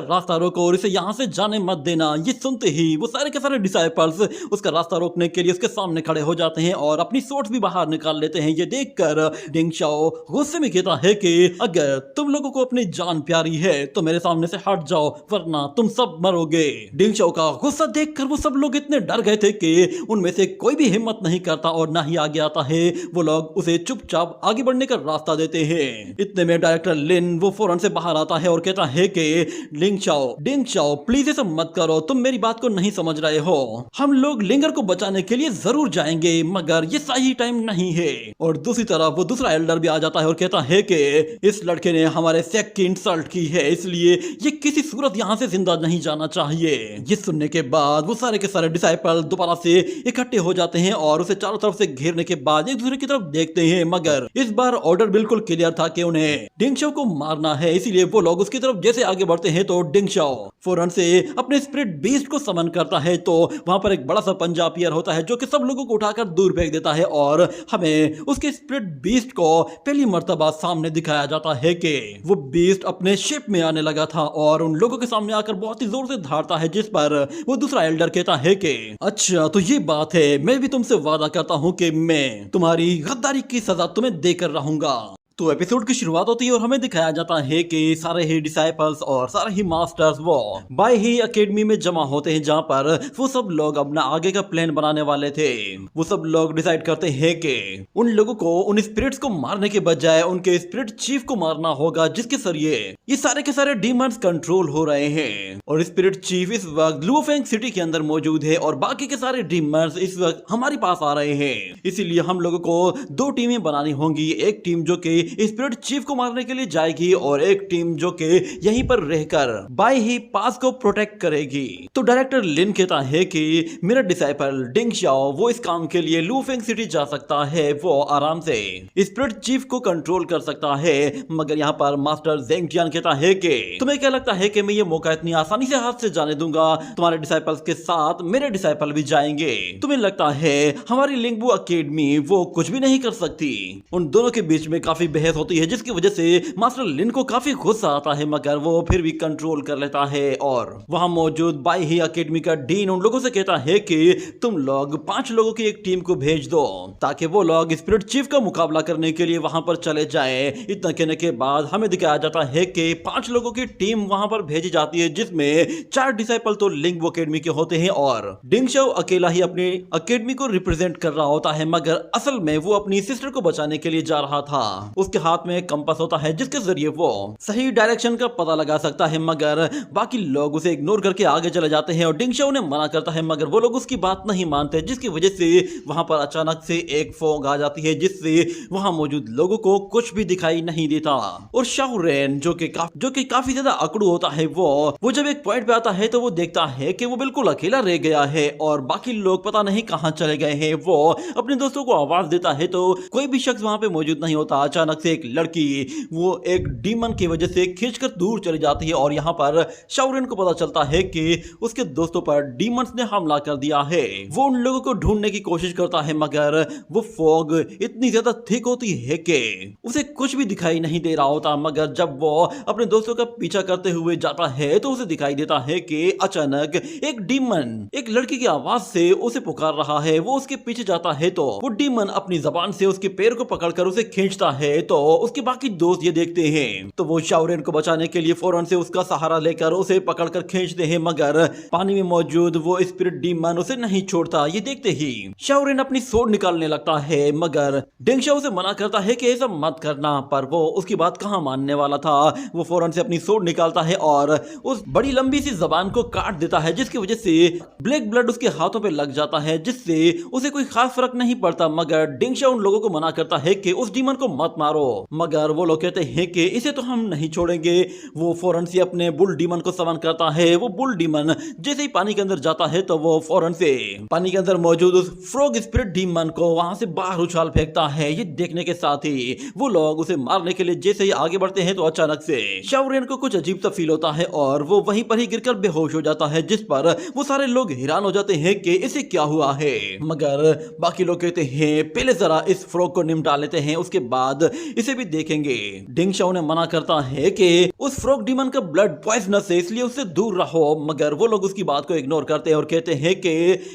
रास्ता रोको और इसे यहाँ से जाने मत देना। ये सुनते ही वो सारे के सारे डिसाइपल्स उसका रास्ता रोकने के लिए उसके सामने खड़े हो जाते हैं और अपनी सोर्स भी बाहर निकाल लेते हैं। ये देखकर डिंगशाओ गुस्से में कहता है कि अगर तुम लोगों को अपनी जान प्यारी है तो मेरे सामने से हट जाओ वरना तुम सब मरोगे। डिंगशाओ का गुस्सा देखकर वो सब लोग इतने डर गए थे कि उनमें से कोई भी हिम्मत नहीं करता और ना ही आगे आता है। वो लोग उसे चुपचाप आगे बढ़ने का रास्ता देते हैं। इतने में डायरेक्टर लिन वो फौरन से बाहर आता है और कहता है कि डिंगशाओ प्लीज ऐसा मत करो, तुम मेरी बात को नहीं समझ रहे हो। हम लोग लिंगर को बचाने के लिए जरूर जाएंगे मगर ये सही टाइम नहीं है। और दूसरी तरफ वो दूसरा एल्डर भी आ जाता है और कहता है कि इस लड़के ने हमारे सेक्ट की इंसल्ट की है, इसलिए ये किसी सूरत यहाँ से जिंदा नहीं जाना चाहिए। ये सुनने के बाद वो सारे के सारे डिसाइपल दोबारा से इकट्ठे हो जाते हैं और उसे चारों तरफ से घेरने के बाद एक दूसरे की तरफ देखते हैं, मगर इस बार ऑर्डर बिल्कुल क्लियर था कि उन्हें डिंगशाओ को मारना है। इसीलिए वो लोग उसकी तरफ जैसे आगे बढ़ते हैं तो डिंगशाओ फौरन से अपने स्पिरिट बीस्ट को समन करता है, तो वहां पर एक बड़ा सा पंजा अपीयर होता है जो कि सब लोगों को उठाकर दूर फेंक देता है और हमें उसके स्पिरिट बीस्ट को पहली मर्तबा सामने दिखाया जाता है कि वो बीस्ट अपने शिप में आने लगा था और उन लोगों के सामने आकर बहुत ही जोर से धारता है, जिस पर वो दूसरा एल्डर कहता है कि अच्छा तो ये बात है, मैं भी तुमसे वादा करता हूँ कि मैं तुम्हारी गद्दारी की सजा तुम्हें देकर रहूंगा। तो एपिसोड की शुरुआत होती है और हमें दिखाया जाता है कि सारे ही डिसाइपल्स और सारे ही मास्टर्स वो बाय ही एकेडमी में जमा होते हैं, जहां पर वो सब लोग अपना आगे का प्लान बनाने वाले थे। वो सब लोग डिसाइड करते हैं कि उन लोगों को उन स्पिरिट्स को मारने के बजाय उनके स्पिरिट चीफ को मारना होगा, जिसके जरिए ये सारे के सारे डीमंस कंट्रोल हो रहे हैं। और स्पिरिट चीफ इस वक्त लुओफेंग सिटी के अंदर मौजूद है और बाकी के सारे डीमंस इस वक्त हमारे पास आ रहे हैं। इसीलिए हम लोगों को दो टीमें बनानी होंगी, एक टीम जो कि स्पिरिट चीफ को मारने के लिए जाएगी और एक टीम जो कि यहीं पर रहकर बाय ही पास को प्रोटेक्ट करेगी। तो डायरेक्टर लिन कहता है कि मेरा डिसाइपल डिंगशाओ वो इस काम के लिए लुओफेंग सिटी जा सकता है, वो आराम से स्पिरिट चीफ को कंट्रोल कर सकता है। मगर यहाँ पर मास्टर ज़ेंगटियान कहता है कि तुम्हें क्या लगता है कि मैं ये मौका इतनी आसानी से हाथ से जाने दूंगा? तुम्हारे डिसाइपल्स के साथ मेरे डिसाइपल भी जाएंगे। तुम्हें लगता है हमारी लिंगबू एकेडमी वो कुछ भी नहीं कर सकती? उन दोनों के बीच में काफी बहस होती है, जिसकी वजह से मास्टर लिन को काफी गुस्सा आता है, मगर वो फिर भी कंट्रोल कर लेता है। और वहां मौजूद बाय ही एकेडमी का डीन उन लोगों से कहता है कि तुम लोग 5 लोगों की एक टीम को भेज दो ताकि वो लोग स्पिरिट चीफ का मुकाबला करने के लिए वहां पर चले जाएं। इतना कहने के बाद हमें दिखाया जाता है कि 5 लोगों की टीम वहां पर भेजी जाती है, जिसमें 4 डिसाइपल तो लिंगबू एकेडमी के होते हैं और डिंगशाओ अकेला ही अपनी एकेडमी को रिप्रेजेंट कर रहा होता है। मगर असल में वो अपनी सिस्टर को बचाने के लिए जा रहा था। उसके हाथ में कंपास होता है जिसके जरिए वो सही डायरेक्शन का पता लगा सकता है, मगर बाकी लोग उसे इग्नोर करके आगे चले जाते हैं और डिंगशाओ उन्हें मना करता है, मगर वो लोग उसकी बात नहीं मानते, जिसकी वजह से वहां पर अचानक से एक फॉग आ जाती है, जिससे वहां मौजूद लोगों को कुछ भी दिखाई नहीं देता। और शाओरेन जो कि काफी ज्यादा अकड़ू होता है, वो जब एक पॉइंट पे आता है तो वो देखता है कि वो बिल्कुल अकेला रह गया है और बाकी लोग पता नहीं कहां चले गए हैं। वो अपने दोस्तों को आवाज देता है तो कोई भी शख्स वहां पे मौजूद नहीं होता। अचानक से एक लड़की वो एक डीमन की वजह से खींचकर दूर चली जाती है और यहाँ पर शाओरेन को पता चलता है कि उसके दोस्तों पर डीमंस ने हमला कर दिया है। वो उन लोगों को ढूंढने की कोशिश करता है, मगर वो फॉग इतनी ज्यादा थिक होती है कि उसे कुछ भी दिखाई नहीं दे रहा होता। मगर जब वो अपने दोस्तों का पीछा करते हुए जाता है तो उसे दिखाई देता है कि अचानक एक डीमन एक लड़की की आवाज से उसे पुकार रहा है। वो उसके पीछे जाता है तो वो डीमन अपनी जबान से उसके पैर को पकड़कर उसे खींचता है, तो उसके बाकी दोस्त ये देखते हैं तो वो शाओरेन को बचाने के लिए फौरन से उसका सहारा लेकर उसे पकड़कर खींचते हैं, मगर पानी में मौजूद वो स्पिरिट डीमन उसे नहीं छोड़ता। ये देखते ही शाओरेन अपनी सोड निकालने लगता है, मगर डिंगशाओ उसे मना करता है कि ऐसा मत करना, पर वो उसकी बात कहां मानने वाला था। वो फौरन से अपनी सोड निकालता है और उस बड़ी लंबी सी जबान को काट देता है, जिसकी वजह से ब्लैक ब्लड उसके हाथों पे लग जाता है, जिससे उसे कोई खास फर्क नहीं पड़ता। मगर डिंगशाओ उन लोगों को मना करता है कि उस डीमन को मत मारो, मारो, मगर वो लोग कहते हैं कि इसे तो हम नहीं छोड़ेंगे। वो फौरन से अपने बुल डीमन को समन करता है। वो बुल डीमन जैसे ही पानी के अंदर जाता है तो वो फौरन से पानी के अंदर मौजूद उस फ्रॉग स्पिरिट डीमन को वहां से बाहर उछाल फेंकता है। ये देखने के साथ ही वो लोग उसे मारने के लिए जैसे ही आगे बढ़ते हैं तो अचानक से शाओ रेन को कुछ अजीब सा फील होता है और वो वहीं पर ही गिरकर बेहोश हो जाता है, जिस पर वो सारे लोग हैरान हो जाते हैं कि इसे क्या हुआ है। मगर बाकी लोग कहते हैं पहले जरा इस फ्रॉग को निपटा लेते हैं, उसके बाद इसे भी देखेंगे। डिंग शाओ ने मना करता है कि उस फ्रॉग डीमन का ब्लड पॉइजनस है, इसलिए उससे दूर रहो, मगर वो लोग उसकी बात को इग्नोर करते हैं और कहते हैं कि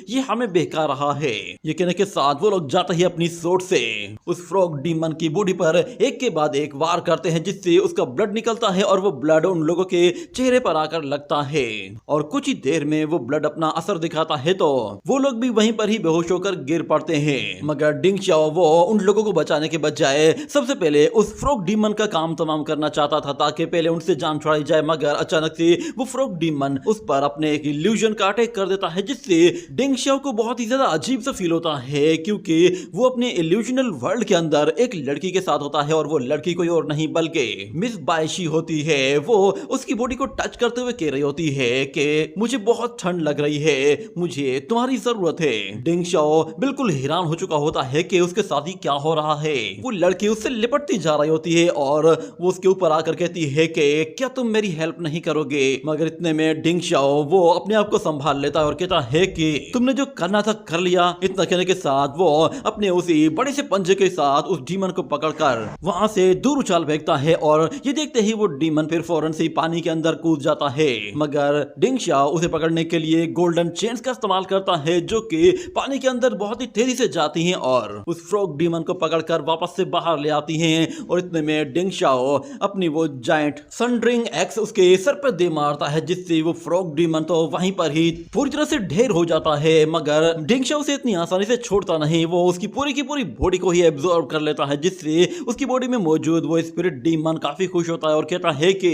ये हमें बेकार रहा है। ये कहने के साथ वो लोग जाते ही अपनी सोट से उस फ्रॉग डीमन की बॉडी पर एक के बाद एक वार करते हैं, जिससे उसका ब्लड निकलता है और वो ब्लड उन लोगों के चेहरे पर आकर लगता है और कुछ ही देर में वो ब्लड अपना असर दिखाता है तो वो लोग भी वहीं पर ही बेहोश होकर गिर पड़ते हैं। मगर डिंग शाओ वो उन लोगों को बचाने के बजाय सबसे पहले उस फ्रॉग डीमन का काम तमाम करना चाहता था ताकि पहले उनसे जान छुड़ाई जाए, मगर अचानक से वो फ्रॉग डीमन उस पर अपने एक इल्यूजन का अटैक कर देता है, जिससे डिंग शाओ को बहुत ही ज्यादा अजीब सा फील होता है क्योंकि वो अपने इल्यूजनल वर्ल्ड के अंदर एक लड़की के साथ होता है और वो लड़की कोई और नहीं बल्कि मिस बायशी होती है। वो उसकी बॉडी को टच करते हुए कह रही होती है कि मुझे बहुत ठंड लग रही है, मुझे तुम्हारी जरूरत है। डिंग शाओ बिल्कुल हैरान हो चुका होता है कि उसके साथ ही क्या हो रहा है। वो लड़की उससे लिपटती जा रही होती है और वो उसके ऊपर आकर कहती है कि क्या तुम मेरी हेल्प नहीं करोगे, मगर इतने में डिंग शाओ वो अपने आप को संभाल लेता है और कहता है कि तुमने जो करना था कर लिया। इतना कहने के साथ वो अपने उसी बड़े से पंजे के साथ उस डीमन को पकड़कर वहां से दूर उछाल फेंकता है और ये देखते ही वो डीमन फिर फौरन से पानी के अंदर कूद जाता है। मगर डिंग शाओ उसे पकड़ने के लिए गोल्डन चेन्स का इस्तेमाल करता है जो कि पानी के अंदर बहुत ही तेजी से जाती हैं और उस फ्रॉग डीमन को पकड़कर वापस से बाहर ले आती हैं। और इतने में डिंग शाओ अपनी वो जायंट सनड्रिंग एक्स उसके सर पर दे मारता है, जिससे वो फ्रॉग डीमन तो वहीं पर ही पूरी तरह से ढेर हो जाता है। मगर डिंग शाओ उसे इतनी आसानी से छोड़ता नहीं, वो उसकी पूरी की पूरी बॉडी को ही एब्जॉर्ब कर लेता है, जिससे उसकी बॉडी में मौजूद वो स्पिरिट डीमन काफी खुश होता है और कहता है कि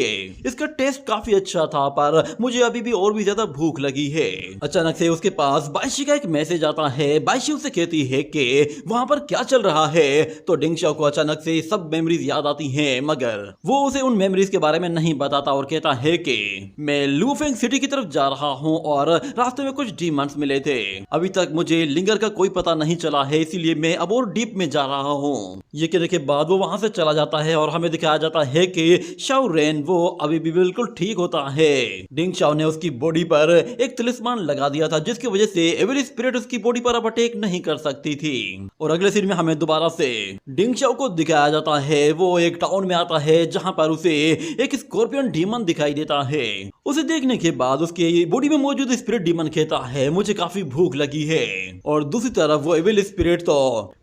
इसका टेस्ट काफी अच्छा था पर मुझे अभी भी और भी ज्यादा भूख लगी है। अचानक से उसके पास बायशी का एक मैसेज आता है। बायशी उसे कहती है कि वहां पर क्या चल रहा है, तो डिंग शाओ को अचानक से सब मेमोरीज याद आती हैं, मगर वो उसे उन मेमोरीज के बारे में नहीं बताता और कहता है कि मैं लुफेंग सिटी की तरफ जा रहा हूं और रास्ते में कुछ डीमंस मिले थे, अभी तक मुझे लिंगर का कोई पता नहीं चला है, इसीलिए मैं अब और डीप में जा रहा हूँ। ये कहने के बाद वो वहां से चला जाता है और हमें दिखाया जाता है कि शाओ रेन वो अभी भी बिल्कुल ठीक होता है। डिंग शाओ ने उसकी बॉडी पर एक तिलिस्मान लगा दिया था, जिसकी वजह से एविल स्पिरिट उसकी बॉडी पर अब अटैक नहीं कर सकती थी। और अगले सीन में हमें दोबारा से डिंग शाओ को दिखाया जाता है। वो एक टाउन में आता है जहां पर उसे एक स्कॉर्पियन डीमन दिखाई देता है। उसे देखने के बाद उसके बॉडी में मौजूद स्पिरिट डीमन कहता है मुझे काफी भूख लगी है। और दूसरी तरफ वो एविल स्पिरिट तो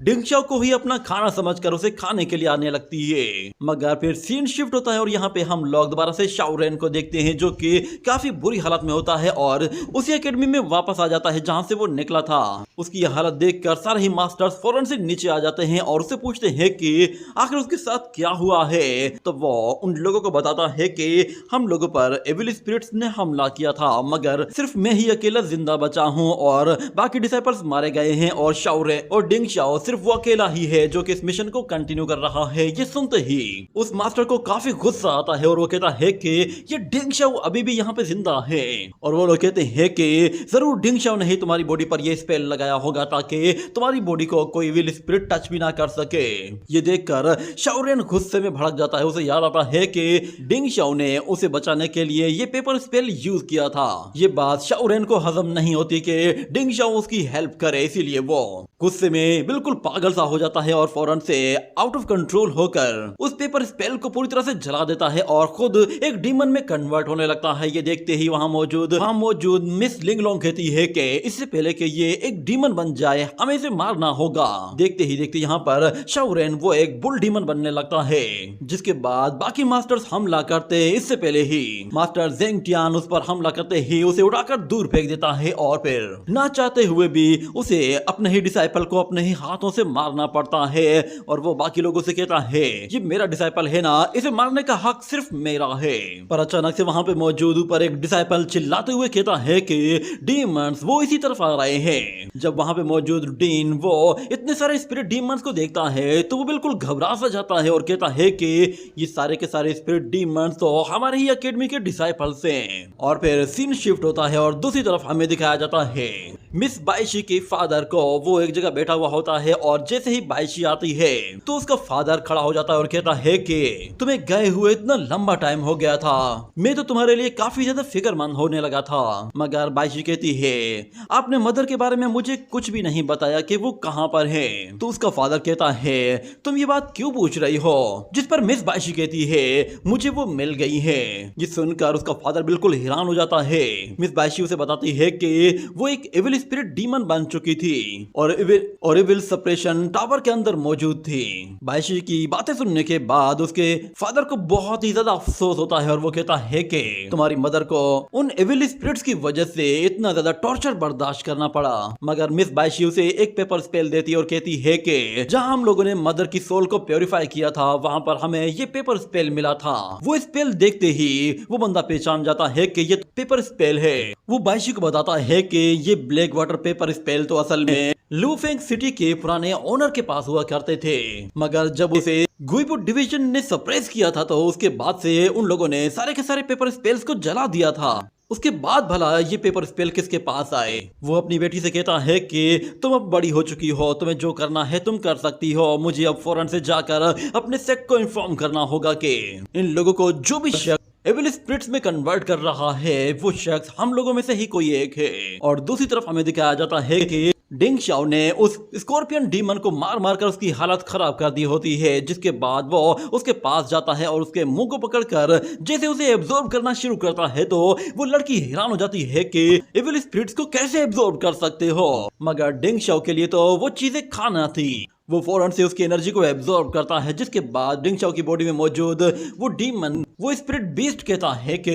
डिंग शाओ को ही अपना खाना समझकर उसे खाने के लिए आने लगती है। मगर फिर सीन शिफ्ट होता है और यहाँ पे हम लोग दोबारा से शाओ रेन को देखते हैं जो कि काफी बुरी हालत में होता है और उसी एकेडमी में वापस आ जाता है जहां से वो निकला था। उसकी यह हालत देखकर सारे ही मास्टर्स फौरन से नीचे आ जाते हैं और उससे पूछते हैं कि आखिर उसके साथ क्या हुआ है। तो वो उन लोगों को बताता है कि हम लोगों पर एविल स्पिरिट्स ने हमला किया था, मगर सिर्फ मैं ही अकेला जिंदा बचा हूँ और बाकी डिसाइपल्स मारे गए हैं और शाओ रेन और डिंग शाओ सिर्फ वो अकेला ही है जो कि इस मिशन को कंटिन्यू कर रहा है। ये सुनते ही उस मास्टर को काफी गुस्सा आता है और वो कहता है कि ये डिंग शाओ अभी भी यहाँ पे जिंदा है। और वो लोग कहते हैं कि जरूर डिंग शाओ ने ही तुम्हारी बॉडी पर ये स्पेल लगाया होगा ताकि तुम्हारी बॉडी को कोई विल स्पिरिट टच भी ना कर सके। ये देखकर शाओ रेन गुस्से में भड़क जाता है। उसे याद आता है कि डिंग शाओ ने उसे बचाने के लिए ये पेपर स्पेल यूज किया था। ये बात शाओ रेन को हजम नहीं होती कि डिंग शाओ उसकी हेल्प करे, इसीलिए वो गुस्से में बिल्कुल पागल सा हो जाता है और फौरन से आउट ऑफ कंट्रोल होकर उस पेपर स्पेल को पूरी तरह से जला देता है और खुद एक डीमन में कन्वर्ट होने लगता है। ये देखते ही वहां मौजूद मिस लिंगलोंग कहती है कि इससे पहले कि ये एक डीमन बन जाए हमें इसे मारना होगा। देखते ही देखते यहाँ पर शाओ रेन वो एक बुल डीमन बनने लगता है, जिसके बाद बाकी मास्टर्स हमला करते इससे पहले ही मास्टर जेंग टियान उस पर हमला करते ही उसे उड़ाकर दूर फेंक देता है और फिर ना चाहते हुए भी उसे अपने ही डिसाइपल डिसाइपल को अपने ही हाथों से मारना पड़ता है और वो बाकी लोगों से कहता है ये मेरा डिसाइपल है ना, इसे मारने का हक सिर्फ मेरा है। पर अचानक से वहां पे मौजूद ऊपर एक डिसाइपल चिल्लाते हुए कहता है कि डीमंस वो इसी तरफ आ रहे हैं। जब वहां पे मौजूद डीन वो इतने सारे स्पिरिट डीमंस को देखता है तो वो बिल्कुल घबरा सा जाता है और कहता है कि ये सारे के सारे स्पिरिट डीमंस तो हमारे ही एकेडमी के डिसाइपल्स हैं। और फिर सीन शिफ्ट होता है और दूसरी तरफ हमें दिखाया जाता है मिस बाइशी के फादर को। वो एक जगह बैठा हुआ होता है और जैसे ही बाइशी आती है तो उसका फादर खड़ा हो जाता है और कहता है कि तुम्हें गए हुए इतना लंबा टाइम हो गया था, मैं तो तुम्हारे लिए काफी ज्यादा फिक्रमंद होने लगा था। मगर बाइशी कहती है आपने मदर के बारे में मुझे कुछ भी नहीं बताया कि वो कहाँ पर है। तो उसका फादर कहता है तुम ये बात क्यों पूछ रही हो, जिस पर मिस बाइशी कहती है मुझे वो मिल गई है। ये सुनकर उसका फादर बिल्कुल हैरान हो जाता है। मिस बाइशी उसे बताती है कि वो एक एविल स्पिरिट डीमन बन चुकी थी और एविल सप्रेशन टावर के अंदर मौजूद थी। बाइशी की बातें सुनने के बाद उसके फादर को बहुत ही ज्यादा अफसोस होता है और वो कहता है कि तुम्हारी मदर को उन एविल स्पिरिट्स की वजह से इतना ज्यादा टॉर्चर बर्दाश्त करना पड़ा। मगर मिस बाइशी उसे एक पेपर स्पेल देती है और कहती है कि जहां हम लोगों ने मदर की सोल को प्योरीफाई किया था वहां पर हमें ये पेपर स्पेल मिला था। वो स्पेल देखते ही वो बंदा पहचान जाता है कि ये पेपर स्पेल है। वो बाइशी को बताता है कि ये ब्लैक वाटर पेपर स्पेल तो असल में लूफेंग सिटी के पुराने ओनर के पास हुआ करते थे। मगर जब उसे गुइबो डिवीजन ने सप्रेस किया था तो उसके बाद से उन लोगों ने सारे के सारे पेपर स्पेल्स को जला दिया था। उसके बाद भला ये पेपर स्पेल किसके पास आए। वो अपनी बेटी से कहता है कि तुम अब बड़ी हो चुकी हो, तुम्हें जो करना है तुम कर सकती हो। मुझे अब फौरन से जाकर अपने सेक्ट को इन्फॉर्म करना होगा कि इन लोगों को जो भी शख्स एविल स्पिरिट्स में कन्वर्ट कर रहा है वो शख्स हम लोगों में से ही कोई एक है। और दूसरी तरफ हमें दिखाया जाता है कि डिंग शाओ ने उस स्कॉर्पियन डीमन को मार मार कर उसकी हालत खराब कर दी होती है, जिसके बाद वो उसके पास जाता है और उसके मुंह को पकड़कर जैसे उसे एब्जॉर्ब करना शुरू करता है तो वो लड़की हैरान हो जाती है कि एविल स्पिरिट्स को कैसे एब्जॉर्ब कर सकते हो। मगर डिंग शाओ के लिए तो वो चीजें खाना थी। वो फौरन से उसकी एनर्जी को एब्जॉर्ब करता है, जिसके बाद डिंग शाओ की बॉडी में मौजूद वो डीमन वो स्पिरिट बीस्ट कहता है कि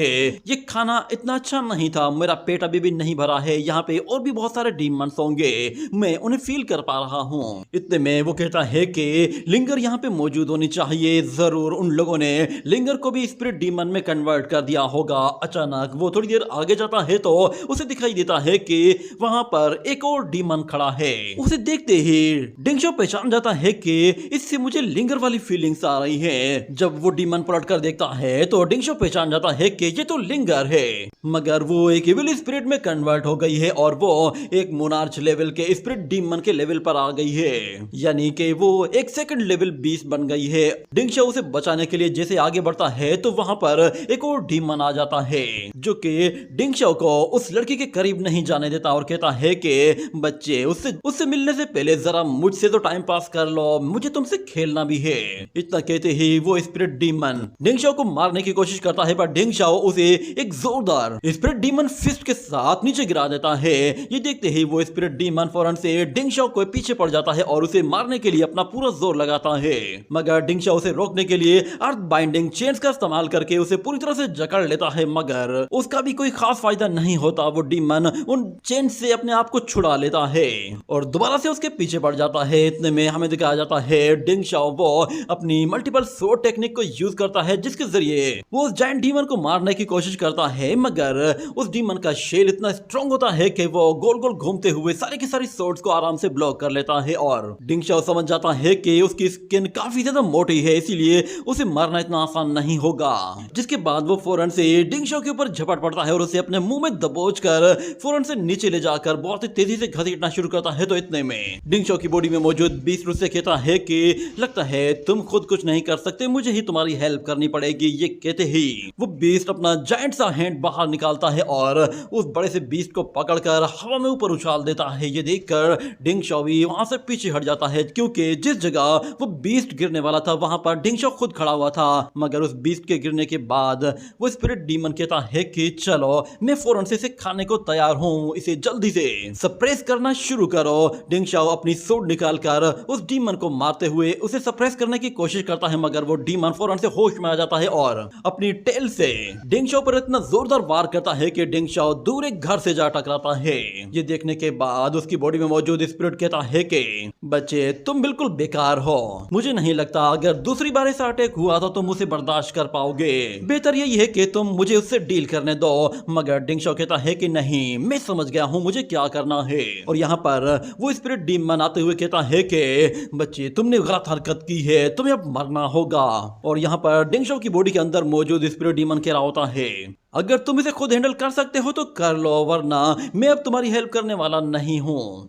ये खाना इतना अच्छा नहीं था, मेरा पेट अभी भी नहीं भरा है, यहाँ पे और भी बहुत सारे डीमंस होंगे, मैं उन्हें फील कर पा रहा हूँ। इतने में वो कहता है कि लिंगर यहाँ पे मौजूद होनी चाहिए, जरूर उन लोगों ने लिंगर को भी स्पिरिट डीमन में कन्वर्ट कर दिया होगा। अचानक वो थोड़ी देर आगे जाता है तो उसे दिखाई देता है कि वहां पर एक और डीमन खड़ा है। उसे देखते ही डिंग शाओ जान जाता है कि इससे मुझे लिंगर वाली फीलिंग्स आ रही हैं। जब वो डीमन पलट कर देखता है तो डिंग शाओ पहचान जाता है कि ये तो लिंगर है, मगर वो एक एविल स्पिरिट में कन्वर्ट हो गई है और वो एक मोनार्च लेवल के स्पिरिट डीमन के लेवल पर आ गई है, यानी कि वो एक सेकंड लेवल बीस्ट बन गई है। डिंग शाओ उसे बचाने के लिए जैसे आगे बढ़ता है तो वहां पर एक और डीमन आ जाता है जो कि डिंग शाओ को उस लड़की के करीब नहीं जाने देता और कहता है कि बच्चे उससे मिलने से पहले जरा मुझसे तो टाइम पास कर लो, मुझे तुमसे खेलना भी है। इतना कहते ही वो स्पिरिट डीमन डिंग शाओ को मारने की कोशिश करता है, पर डिंग शाओ उसे एक जोरदार स्पिरिट डीमन फिस्ट के साथ नीचे गिरा देता है। ये देखते ही वो स्पिरिट डीमन फौरन से डिंग शाओ को पीछे पड़ जाता है और उसे मारने के लिए अपना पूरा जोर लगाता है, मगर डिंग शाओ उसे रोकने के लिए अर्थ बाइंडिंग चेन्स का इस्तेमाल करके उसे पूरी तरह से जकड़ लेता है, मगर उसका भी कोई खास फायदा नहीं होता। वो डीमन उन चेन से अपने आप को छुड़ा लेता है और दोबारा से उसके पीछे पड़ जाता है। इतने में हमें दिखाया जाता है डिंग शाओ वो अपनी मल्टीपल स्वॉर्ड टेक्निक को यूज करता है, जिसके जरिए वो उस जायंट डीमन को मारने की कोशिश करता है, मगर उस डीमन का शेल इतना स्ट्रॉन्ग होता है कि वो गोल गोल घूमते हुए सारे की सारी स्वॉर्ड्स को आराम से ब्लॉक कर लेता है। और डिंग शाओ समझ जाता है कि उसकी स्किन काफी ज्यादा मोटी है, इसीलिए उसे मारना इतना आसान नहीं होगा। जिसके बाद वो फौरन से डिंग शाओ के ऊपर झपट पड़ता है और उसे अपने मुंह में दबोच कर फौरन से नीचे ले जाकर बहुत ही तेजी से घसीटना शुरू करता है। तो इतने में डिंग शाओ की बॉडी में मौजूद बीस्ट उससे कहता है कि लगता है तुम खुद कुछ नहीं कर सकते, मुझे ही तुम्हारी हेल्प करनी पड़ेगी। ये कहते ही वो बीस्ट अपना जायंट सा हैंड बाहर निकालता है और उस बड़े से बीस्ट को पकड़कर हवा में ऊपर उछाल देता है। ये देखकर डिंग शाओ भी वहां से पीछे हट जाता है, क्योंकि जिस जगह वो बीस्ट गिरने वाला था वहां पर डिंग शाओ खुद खड़ा हुआ था। मगर उस बीस्ट के गिरने के बाद वो स्पिरिट डीमन कहता है कि चलो मैं फौरन से इसे खाने को तैयार हूँ, इसे जल्दी से सप्रेस करना शुरू करो। डिंग शाओ अपनी सूंड निकालकर उस डीमन को मारते हुए उसे सप्रेस करने की कोशिश करता है, मगर वो डीमन फौरन से होश में आ जाता है और अपनी टेल से डिंग शाओ पर इतना जोरदार वार करता है कि डिंग शाओ दूर एक घर से जा टकराता है। ये देखने के बाद उसकी बॉडी में मौजूद स्पिरिट कहता है कि बच्चे तुम बिल्कुल बेकार हो, मुझे नहीं लगता अगर दूसरी बार ऐसा अटैक हुआ तो तुम उसे बर्दाश्त कर पाओगे, बेहतर यही है कि तुम मुझे उससे डील करने दो। मगर डिंग शाओ कहता है कि नहीं, मैं समझ गया हूँ मुझे क्या करना है। और यहाँ पर वो स्पिरिट डीमन आते हुए कहता है कि बच्चे तुमने गलत हरकत की है, तुम्हें अब मरना होगा। और यहाँ पर डिंग शाओ की बॉडी के अंदर मौजूद स्पिरिट डीमन कह रहा होता है अगर तुम इसे खुद हैंडल कर सकते हो तो कर लो, वरना मैं अब तुम्हारी हेल्प करने वाला नहीं हूँ।